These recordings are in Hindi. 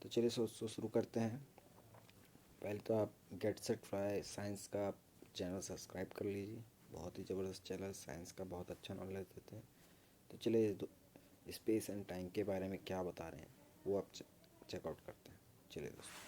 तो चलिए शुरू करते हैं। पहले तो आप गेट सेट फ्लाई साइंस का चैनल सब्सक्राइब कर लीजिए। बहुत ही ज़बरदस्त चैनल, साइंस का बहुत अच्छा नॉलेज देते हैं। तो चलिए स्पेस एंड टाइम के बारे में क्या बता रहे हैं वो आप चेकआउट करते हैं। चलिए दोस्तों।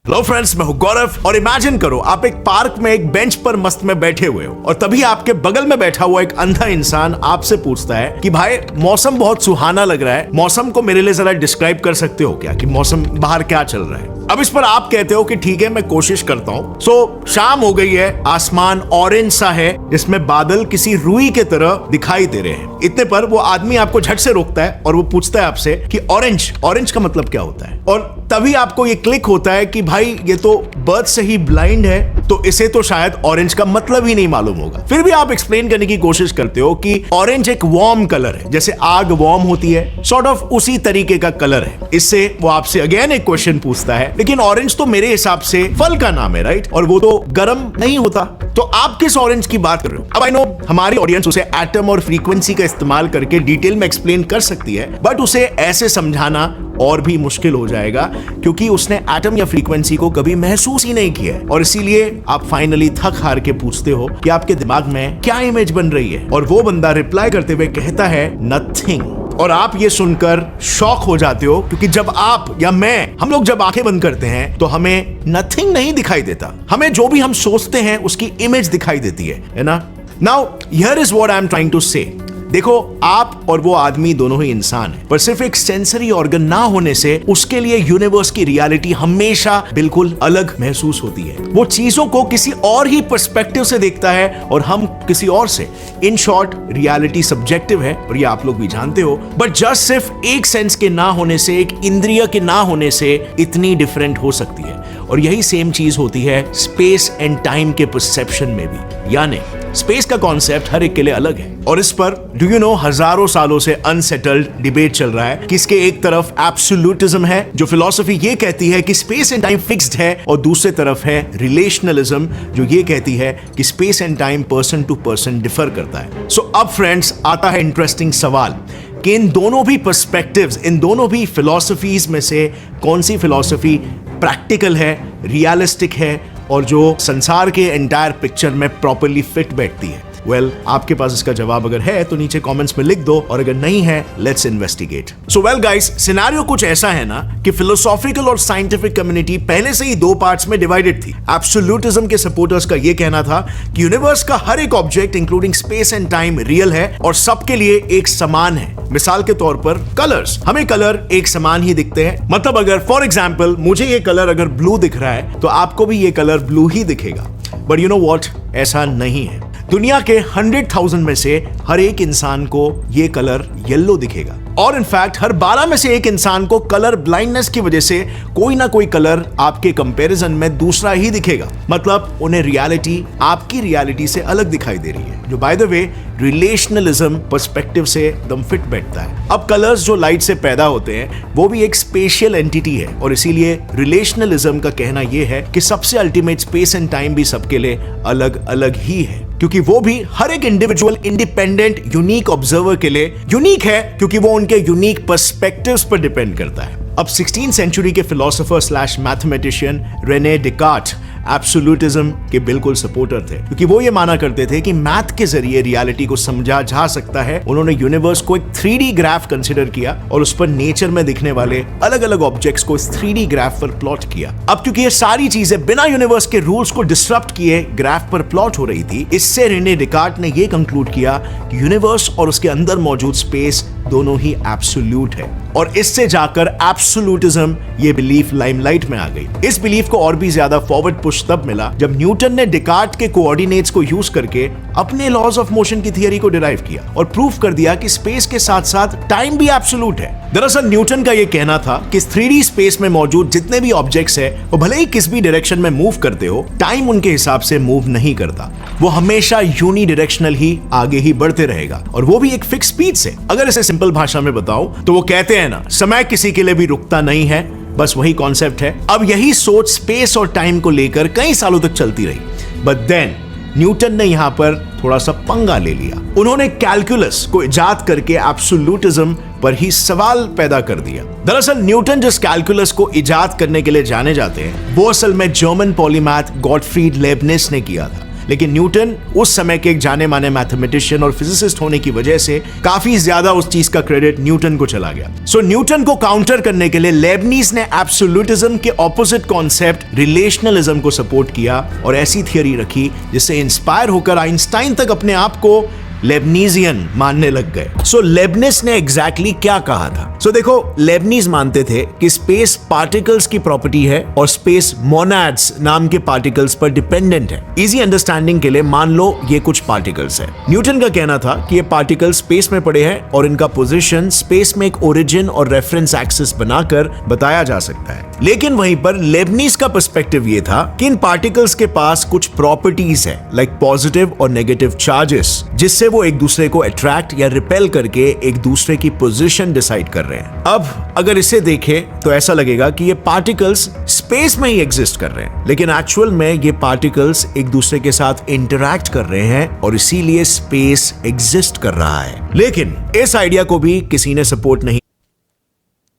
हेलो फ्रेंड्स, मैं हूं गौरव और इमेजिन करो आप एक पार्क में एक बेंच पर मस्त में बैठे हुए हो और तभी आपके बगल में बैठा हुआ एक अंधा इंसान आपसे पूछता है कि भाई मौसम बहुत सुहाना लग रहा है, मौसम को मेरे लिए जरा डिस्क्राइब कर सकते हो क्या कि मौसम बाहर क्या चल रहा है। अब इस पर आप कहते हो कि ठीक है मैं कोशिश करता हूं। शाम हो गई है, आसमान ऑरेंज सा है जिसमें बादल किसी रुई के तरह दिखाई दे रहे हैं। इतने पर वो आदमी आपको झट से रोकता है और वो पूछता है आपसे कि ऑरेंज का मतलब क्या होता है। और तभी आपको ये क्लिक होता है कि भाई ये तो बर्थ से ही ब्लाइंड है, तो इसे तो शायद ऑरेंज का मतलब ही नहीं मालूम होगा। फिर भी आप एक्सप्लेन करने की कोशिश करते हो कि ऑरेंज एक वार्म कलर है, जैसे आग वार्म होती है, सॉर्ट ऑफ उसी तरीके का कलर है। इससे वो आपसे अगेन एक क्वेश्चन पूछता है, लेकिन ऑरेंज तो मेरे हिसाब से फल का नाम है, राइट? और वो तो गर्म नहीं होता, तो आप किस ऑरेंज की बात कर रहे हो? अब आई नो हमारी ऑडियंस उसे एटम और फ्रीक्वेंसी का इस्तेमाल करके डिटेल में एक्सप्लेन कर सकती है, बट उसे ऐसे समझाना और भी मुश्किल हो जाएगा क्योंकि उसने एटम या फ्रीक्वेंसी को कभी महसूस ही नहीं किया है। और इसीलिए आप फाइनली थक हार के पूछते हो कि आपके दिमाग में क्या इमेज बन रही है, और वो बंदा रिप्लाई करते हुए कहता है नथिंग। और आप ये सुनकर शॉक हो जाते हो क्योंकि जब आप या मैं हम लोग जब आंखें बंद करते हैं तो हमें नथिंग नहीं दिखाई देता, हमें जो भी हम सोचते हैं उसकी इमेज दिखाई देती है ना। Now here is what I am trying to say. देखो, आप और वो आदमी दोनों ही इंसान हैं, पर सिर्फ एक सेंसरी ऑर्गन ना होने से उसके लिए यूनिवर्स की रियलिटी हमेशा बिल्कुल अलग महसूस होती है। वो चीजों को किसी और ही पर्सपेक्टिव से देखता है और हम किसी और से। इन शॉर्ट, रियलिटी सब्जेक्टिव है और ये आप लोग भी जानते हो, बट जस्ट सिर्फ एक सेंस के ना होने से, एक इंद्रिय के ना होने से इतनी डिफरेंट हो सकती है। और यही सेम चीज होती है स्पेस एंड टाइम के परसेप्शन में भी, यानी स्पेस का कॉन्सेप्ट हर एक के लिए अलग है। और इस पर डू यू नो हजारों सालों से अनसेटल्ड डिबेट चल रहा है कि इसके एक तरफ एब्सोल्यूटिज्म है, जो फिलॉसफी ये कहती है कि स्पेस एंड टाइम फिक्स्ड है, और दूसरे तरफ है रिलेशनलिज्म जो ये कहती है कि space and time person to person differ करता है। सो अब फ्रेंड्स आता है इंटरेस्टिंग सवाल कि इन दोनों भी पर्सपेक्टिव्स, इन दोनों भी फिलॉसफीज में से कौन सी फिलॉसफी प्रैक्टिकल है, रियलिस्टिक है और जो संसार के एंटायर पिक्चर में प्रॉपर्ली फिट बैठती है। वेल, आपके पास इसका जवाब अगर है तो नीचे कमेंट्स में लिख दो, और अगर नहीं है let's investigate. So well guys, scenario कुछ ऐसा है ना कि फिलोसॉफिकल और साइंटिफिक कम्युनिटी पहले से ही दो पार्ट्स में डिवाइडेड थी। एब्सोल्यूटिज्म के सपोर्टर्स का यह कहना था कि यूनिवर्स का हर एक object including space and time real है और सबके लिए एक समान है। मिसाल के तौर पर कलर्स, हमें कलर एक समान ही दिखते हैं। मतलब अगर फॉर एग्जाम्पल मुझे ये कलर अगर ब्लू दिख रहा है तो आपको भी ये कलर ब्लू ही दिखेगा। बट यू नो व्हाट, ऐसा नहीं है। दुनिया के 100,000 में से हर एक इंसान को ये कलर येलो दिखेगा, और इनफैक्ट हर 12 में से एक इंसान को कलर ब्लाइंडनेस की वजह से कोई ना कोई कलर आपके कंपैरिजन में दूसरा ही दिखेगा। मतलब उन्हें रियलिटी आपकी रियलिटी से अलग दिखाई दे रही है, जो बाय द वे रिलेशनलिज्म पर्सपेक्टिव से एकदम फिट बैठता है। अब कलर्स जो लाइट से पैदा होते हैं वो भी एक स्पेशियल एंटिटी है, और इसीलिए रिलेशनलिज्म का कहना यह है कि सबसे अल्टीमेट स्पेस एंड टाइम भी सबके लिए अलग अलग ही है, क्योंकि वो भी हर एक इंडिविजुअल इंडिपेंडेंट यूनिक ऑब्जर्वर के लिए यूनिक है, क्योंकि वो उनके यूनिक पर्सपेक्टिव्स पर डिपेंड करता है। अब 16वीं सेंचुरी के philosopher slash mathematician Rene Descartes absolutism के बिल्कुल सपोर्टर थे, क्योंकि वो ये माना करते थे कि मैथ के जरिए रियलिटी को समझा जा सकता है। उन्होंने यूनिवर्स को एक 3D ग्राफ कंसीडर किया और उस पर नेचर में दिखने वाले अलग अलग ऑब्जेक्ट्स को इस 3D ग्राफ पर प्लॉट किया। अब क्योंकि ये सारी चीजें बिना यूनिवर्स के रूल्स को डिसरप्ट किए ग्राफ पर प्लॉट हो रही थी, इससे रेने डेकार्ट ने ये कंक्लूड किया कि यूनिवर्स और उसके अंदर मौजूद स्पेस दोनों ही एब्सोल्यूट है। और इससे जाकर एब्सोल्यूटिज्म ये बिलीफ लाइमलाइट में आ गई। इस बिलीफ को और भी ज्यादा फॉरवर्ड पुश तब मिला जब न्यूटन ने डेकार्ट के कोऑर्डिनेट्स को यूज करके अपने लॉज ऑफ मोशन की थियरी को डिराइव किया और प्रूफ कर दिया कि स्पेस के साथ साथ टाइम भी एब्सोल्यूट है। दरअसल न्यूटन का यह कहना था कि 3D स्पेस में मौजूद जितने भी ऑब्जेक्ट्स है वो भले ही किस भी डायरेक्शन में मूव करते हो, टाइम उनके हिसाब से मूव नहीं करता। वो हमेशा यूनी डायरेक्शनल ही आगे ही बढ़ते रहेगा, और वो भी एक फिक्स स्पीड से। अगर इसे सिंपल भाषा में बताऊं तो वो कहते हैं ना, समय किसी के लिए भी रुकता नहीं है, बस वही कॉन्सेप्ट है। अब यही सोच स्पेस और टाइम को लेकर कई सालों तक चलती रही, बट देन न्यूटन ने यहाँ पर थोड़ा सा पंगा ले लिया। उन्होंने कैलकुलस को इजाद करके एब्सोल्यूटिज्म पर ही सवाल पैदा कर दिया। दरअसल न्यूटन जिस कैलकुलस को इजाद करने के लिए जाने जाते हैं वो असल में जर्मन पॉलीमैथ गॉटफ्रीड लेबनिज ने किया था। लेकिन न्यूटन उस समय के एक जाने माने मैथमेटिशियन और फिजिसिस्ट होने की वजह से काफी ज्यादा उस चीज का क्रेडिट न्यूटन को चला गया। सो न्यूटन को काउंटर करने के लिए लेबनीज ने एब्सोल्यूटिज्म के ऑपोजिट कॉन्सेप्ट रिलेशनलिज्म को सपोर्ट किया और ऐसी थियरी रखी जिससे इंस्पायर होकर आइंस्टाइन तक अपने आप को लेबनीजियन मानने लग गए। सो लेबनिज ने एग्जैक्टली क्या कहा था? सो देखो, लेबनीज मानते थे कि स्पेस पार्टिकल्स की प्रॉपर्टी है और स्पेस मोनाड्स नाम के पार्टिकल्स पर डिपेंडेंट है। इजी अंडरस्टैंडिंग के लिए मान लो ये कुछ पार्टिकल्स है। न्यूटन का कहना था कि ये पार्टिकल्स स्पेस में पड़े हैं और इनका पोजीशन स्पेस में एक ओरिजिन और रेफरेंस एक्सिस बनाकर बताया जा सकता है। लेकिन वहीं पर लेबनीज का पर्सपेक्टिव ये था कि इन पार्टिकल्स के पास कुछ प्रॉपर्टीज है, लाइक पॉजिटिव और नेगेटिव चार्जेस, जिससे वो एक दूसरे को अट्रैक्ट या रिपेल करके एक दूसरे की पोजीशन डिसाइड कर रहे हैं। अब अगर इसे देखें तो ऐसा लगेगा कि ये पार्टिकल्स स्पेस में ही एग्जिस्ट कर रहे हैं, लेकिन एक्चुअल में ये पार्टिकल्स एक दूसरे के साथ इंटरैक्ट कर रहे हैं और इसीलिए स्पेस एग्जिस्ट कर रहा है। लेकिन इस आइडिया को भी किसी ने सपोर्ट नहीं।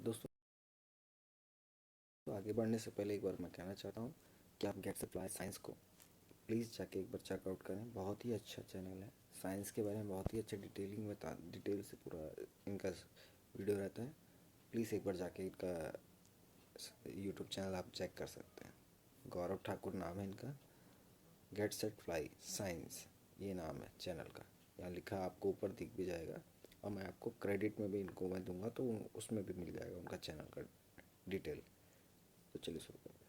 दोस्तों, तो आगे बढ़ने से पहले एक बार मैं कहना चाहता हूँ कि आप गेट्स अप्लाई साइंस को प्लीज़ जाके एक बार चेकआउट करें। बहुत ही अच्छा चैनल है। साइंस के बारे में बहुत ही अच्छा डिटेल से पूरा इनका वीडियो रहता है। प्लीज़ एक बार जाके इनका यूट्यूब चैनल आप चेक कर सकते हैं। गौरव ठाकुर नाम है इनका। गेट सेट फ्लाई साइंस ये नाम है चैनल का। यहाँ लिखा आपको ऊपर दिख भी जाएगा और मैं आपको क्रेडिट में भी इनको मैं दूंगा तो उसमें भी मिल जाएगा उनका चैनल का डिटेल। तो चलिए शुरू करते हैं।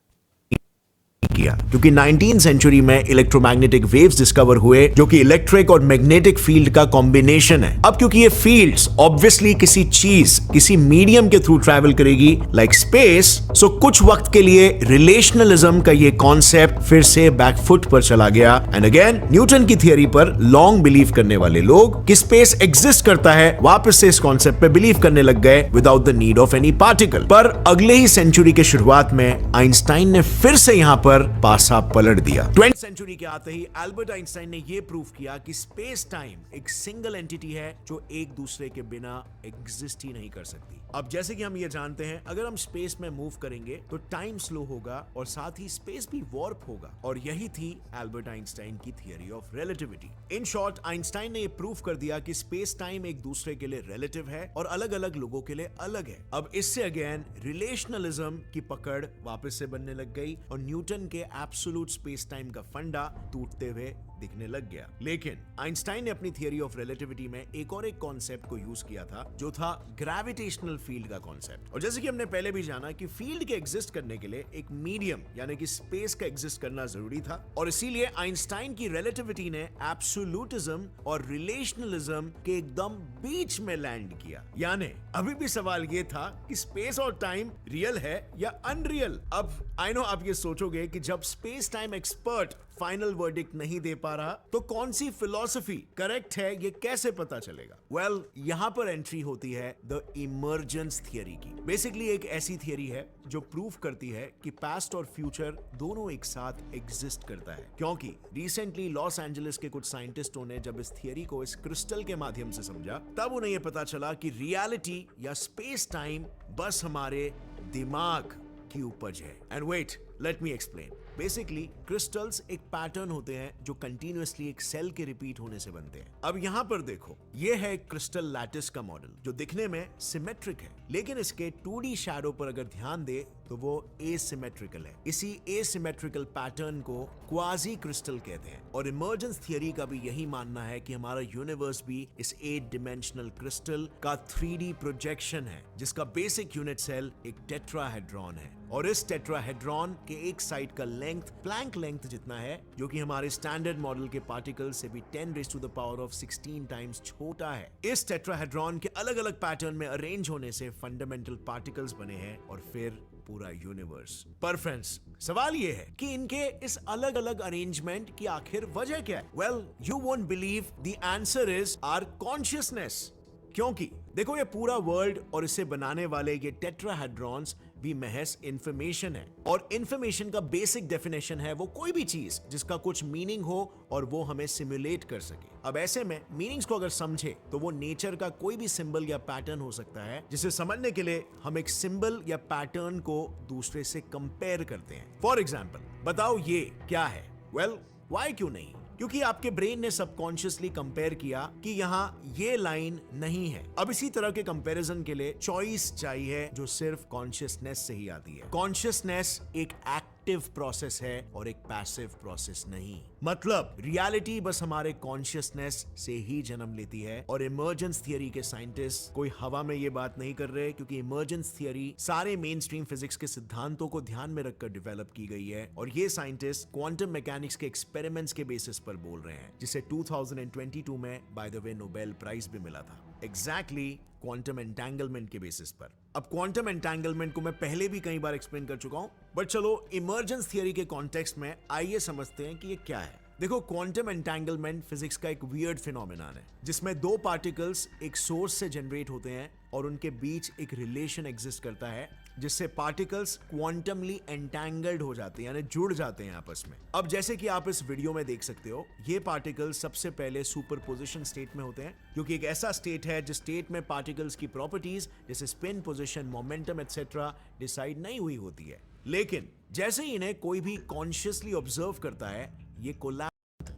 किया क्योंकि 19th सेंचुरी में इलेक्ट्रोमैग्नेटिक वेव्स डिस्कवर हुए जो कि इलेक्ट्रिक और मैग्नेटिक फील्ड का कॉम्बिनेशन है। अब क्योंकि ये फील्ड्स ऑब्वियसली किसी चीज किसी मीडियम के थ्रू ट्रैवल करेगी लाइक स्पेस, सो कुछ वक्त के लिए रिलेशनलिज्म का ये कॉन्सेप्ट फिर से बैकफुट पर चला गया। एंड अगेन न्यूटन की थियरी पर लॉन्ग बिलीव करने वाले लोग कि स्पेस एग्जिस्ट करता है वापस से इस कॉन्सेप्ट पे बिलीव करने लग गए without the need of any particle. पर अगले ही सेंचुरी के शुरुआत में आइंस्टाइन ने फिर से यहां पर पासा पलट दिया। 20th सेंचुरी के आते ही एल्बर्ट आइंस्टाइन ने यह प्रूव किया कि स्पेस टाइम एक सिंगल एंटिटी है जो एक दूसरे के बिना एग्जिस्ट ही नहीं कर सकती। अब जैसे कि हम ये जानते हैं, अगर हम स्पेस में मूव करेंगे तो टाइम स्लो होगा और साथ ही स्पेस भी वॉर्प होगा, और यही थी एल्बर्ट आइंस्टाइन की theory of relativity. In short, Einstein ने यह प्रूव कर दिया कि स्पेस टाइम एक दूसरे के लिए रिलेटिव है और अलग अलग लोगों के लिए अलग है। अब इससे अगेन रिलेशनलिज्म की पकड़ वापस से बनने लग गई और न्यूटन के एब्सोल्यूट स्पेस टाइम का फंडा टूटते हुए दिखने लग गया। लेकिन आइंस्टाइन ने अपनी थियरी ऑफ रिलेटिविटी में एक कॉन्सेप्ट को यूज किया था जो था ग्रेविटेशनल फील्ड का कॉन्सेप्ट। और जैसे कि हमने पहले भी जाना कि फील्ड के एग्जिस्ट करने के लिए एक मीडियम यानी कि स्पेस का एग्जिस्ट करना जरूरी था, और इसीलिए आइंस्टाइन की रिलेटिविटी ने एब्सोल्यूटिज्म और रिलेशनलिज्म के एकदम बीच में लैंड किया। यानी अभी भी सवाल ये था कि स्पेस और टाइम रियल है या अनरियल। अब आई नो आप ये सोचोगे कि जब space time expert final verdict नहीं दे पा रहा तो कौन सी फिलॉसफी करेक्ट है ये कैसे पता चलेगा? वेल, यहां पर एंट्री होती है द इमर्जेंस थियरी की। बेसिकली एक ऐसी थियरी है जो प्रूफ करती है कि पास्ट और फ्यूचर दोनों एक साथ एग्जिस्ट करता है, क्योंकि रिसेंटली लॉस एंजलिस के कुछ साइंटिस्टों ने जब इस थियरी को इस क्रिस्टल के माध्यम से समझा तब उन्हें यह पता चला कि रियलिटी या स्पेस टाइम बस हमारे दिमाग की उपज है। And wait, let me explain. Basically crystals एक पैटर्न होते हैं जो कंटिन्यूअसली एक सेल के रिपीट होने से बनते हैं। अब यहां पर देखो, ये है एक क्रिस्टल लैटिस का मॉडल जो दिखने में सिमेट्रिक है, लेकिन इसके 2D शैडो पर अगर ध्यान दे तो वो एसिमेट्रिकल है। इसी एसिमेट्रिकल पैटर्न को क्वाजी क्रिस्टल कहते हैं, और इमर्जेंस थियरी का भी यही मानना है कि हमारा यूनिवर्स भी इस 8 डिमेंशनल क्रिस्टल का 3D प्रोजेक्शन है, जिसका बेसिक यूनिट सेल एक टेट्राहेड्रॉन है, और इस टेट्राहेड्रॉन के एक साइड का लेंथ प्लैंक लेंथ जितना है, जो कि हमारे स्टैंडर्ड मॉडल के पार्टिकल से भी 10⁻16 टाइम्स छोटा है। इस टेट्राहेड्रॉन के अलग अलग पैटर्न में अरेंज होने से फंडामेंटल पार्टिकल्स बने हैं और फिर पूरा यूनिवर्स। पर फ्रेंड्स, सवाल ये है कि इनके इस अलग अलग अरेंजमेंट की आखिर वजह क्या है? Well, you won't believe the answer is our consciousness. क्योंकि देखो ये पूरा वर्ल्ड और इसे बनाने वाले ये टेट्राहेड्रॉन्स भी महज इंफॉर्मेशन है, और इंफॉर्मेशन का बेसिक डेफिनेशन है वो कोई भी चीज जिसका कुछ मीनिंग हो और वो हमें सिमुलेट कर सके। अब ऐसे में मीनिंग्स को अगर समझे तो वो नेचर का कोई भी सिंबल या पैटर्न हो सकता है, जिसे समझने के लिए हम एक सिंबल या पैटर्न को दूसरे से कंपेयर करते हैं। फॉर एग्जाम्पल, बताओ ये क्या है? वेल, व्हाई क्यों नहीं? क्योंकि आपके ब्रेन ने सबकॉन्शियसली कंपेयर किया कि यहाँ ये लाइन नहीं है। अब इसी तरह के कंपैरिजन के लिए चॉइस चाहिए जो सिर्फ कॉन्शियसनेस से ही आती है। कॉन्शियसनेस एक एक्टिव प्रोसेस है और एक पैसिव प्रोसेस नहीं। मतलब रियलिटी बस हमारे कॉन्शियसनेस से ही जन्म लेती है। और इमर्जेंस थियरी के साइंटिस्ट कोई हवा में ये बात नहीं कर रहे, क्योंकि इमर्जेंस थियरी सारे मेन स्ट्रीम फिजिक्स के सिद्धांतों को ध्यान में रखकर डेवलप की गई है। और ये साइंटिस्ट क्वांटम मैकेनिक्स के एक्सपेरिमेंट्स के बेसिस पर बोल रहे हैं, जिसे 2022 में by the way Nobel prize भी मिला था। एग्जैक्टली क्वांटम एंटेंगलमेंट के बेसिस पर। अब क्वांटम एंटेंगलमेंट को मैं पहले भी कई बार एक्सप्लेन कर चुका हूं, बट चलो इमर्जेंस थियरी के कॉन्टेक्स्ट में आइए समझते हैं कि ये क्या है। देखो, क्वांटम एंटेंगलमेंट फिजिक्स का एक वियर्ड फिनोमेनन है, जिसमें दो पार्टिकल्स एक सोर्स से जनरेट होते हैं और उनके बीच एक रिलेशन एग्जिस्ट करता है, जिससे पार्टिकल्स क्वांटमली एंटेंगल्ड हो जाते हैं, यानी जुड़ जाते हैं आपस में। अब जैसे कि आप इस वीडियो में देख सकते हो, ये पार्टिकल्स सबसे पहले सुपरपोजिशन स्टेट में होते हैं, क्योंकि एक ऐसा स्टेट है जिस स्टेट में पार्टिकल्स की प्रॉपर्टीज जैसे spin, position, momentum etcetera decide नहीं हुई होती है। लेकिन जैसे ही इन्हें कोई भी कॉन्शियसली ऑब्जर्व करता है, ये कोलैप्स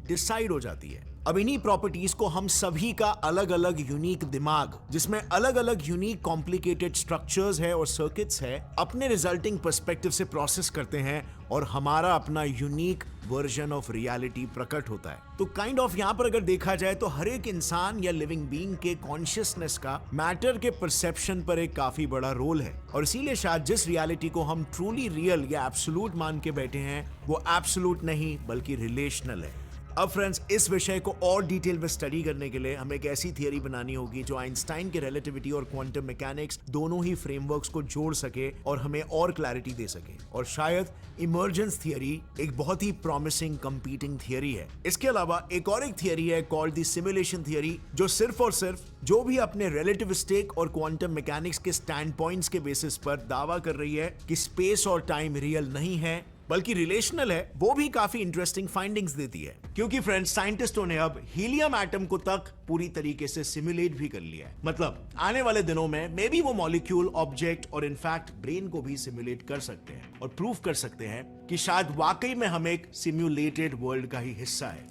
डिसाइड हो जाती है। अब इन्हीं प्रॉपर्टीज को हम सभी का अलग अलग यूनिक दिमाग, जिसमें अलग अलग यूनिक कॉम्प्लिकेटेड स्ट्रक्चर्स है और सर्किट्स है, अपने रिजल्टिंग पर्सपेक्टिव से प्रोसेस करते हैं और हमारा अपना यूनिक वर्जन ऑफ रियलिटी प्रकट होता है। तो काइंड ऑफ यहां पर अगर देखा जाए तो हर एक इंसान या लिविंग बीइंग के कॉन्शियसनेस का मैटर के परसेप्शन पर एक काफी बड़ा रोल है। और इसीलिए शायद जिस रियलिटी को हम ट्रूली रियल या एब्सोल्यूट मान के बैठे हैं, वो एब्सोल्यूट नहीं बल्कि रिलेशनल है। अब फ्रेंड्स, इस विषय को और डिटेल में स्टडी करने के लिए हमें एक ऐसी थियरी बनानी होगी जो आइंस्टाइन के रिलेटिविटी और क्वांटम मैकेनिक्स दोनों ही फ्रेमवर्क्स को जोड़ सके और हमें और क्लैरिटी दे सके। और शायद इमर्जेंस थियरी एक बहुत ही प्रॉमिसिंग कंपीटिंग थियरी है। इसके अलावा एक और एक थियरी है कॉल्ड द सिमुलेशन थियरी, जो सिर्फ और सिर्फ जो भी अपने रिलेटिविस्टिक और क्वांटम मैकेनिक्स के स्टैंड पॉइंट्स के बेसिस पर दावा कर रही है कि स्पेस और टाइम रियल नहीं है बल्कि रिलेशनल है, वो भी काफी इंटरेस्टिंग फाइंडिंग्स देती है। क्योंकि फ्रेंड्स, साइंटिस्टों ने अब हीलियम एटम को तक पूरी तरीके से सिमुलेट भी कर लिया है। मतलब आने वाले दिनों में मे बी वो मॉलिक्यूल, ऑब्जेक्ट और इनफैक्ट ब्रेन को भी सिमुलेट कर सकते हैं और प्रूव कर सकते हैं कि शायद वाकई में हम एक सिम्युलेटेड वर्ल्ड का ही हिस्सा है।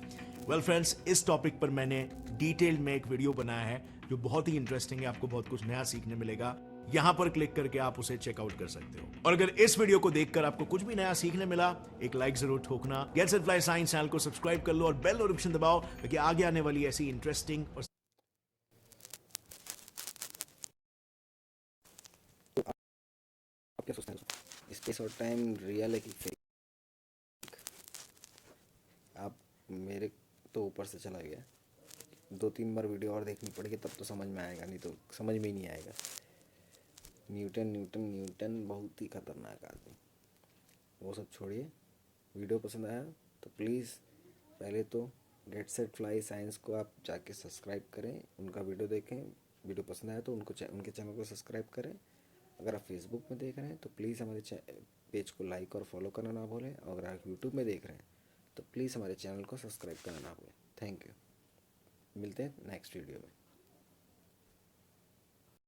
वेल फ्रेंड्स, इस टॉपिक पर मैंने डिटेल में एक वीडियो बनाया है जो बहुत ही इंटरेस्टिंग है, आपको बहुत कुछ नया सीखने मिलेगा। यहां पर क्लिक करके आप उसे चेकआउट कर सकते हो। और अगर इस वीडियो को देखकर आपको कुछ भी नया सीखने मिला, एक लाइक जरूर ठोकना। Gets it fly science channel को सब्सक्राइब कर लो और बेल नोटिफिकेशन दबाओ, ताकि आगे आने वाली ऐसी इंटरेस्टिंग और आप क्या सोचते हैं? स्पेस और टाइम रियल है कि फेक? आप मेरे तो ऊपर से चला गया, 2-3 बार वीडियो और देखनी पड़ेगी तब तो समझ में आएगा, नहीं तो समझ में ही नहीं आएगा। न्यूटन न्यूटन न्यूटन बहुत ही खतरनाक आदमी। वो सब छोड़िए, वीडियो पसंद आया तो प्लीज़ पहले तो गेट सेट फ्लाई साइंस को आप जाके सब्सक्राइब करें, उनका वीडियो देखें। वीडियो पसंद आया तो उनके चैनल को सब्सक्राइब करें। अगर आप फेसबुक में देख रहे हैं तो प्लीज़ हमारे पेज को लाइक और फॉलो करना ना भूलें। और अगर आप यूट्यूब में देख रहे हैं तो प्लीज़ हमारे चैनल को सब्सक्राइब करना ना भूलें। Thank you. मिलते हैं नेक्स्ट वीडियो में।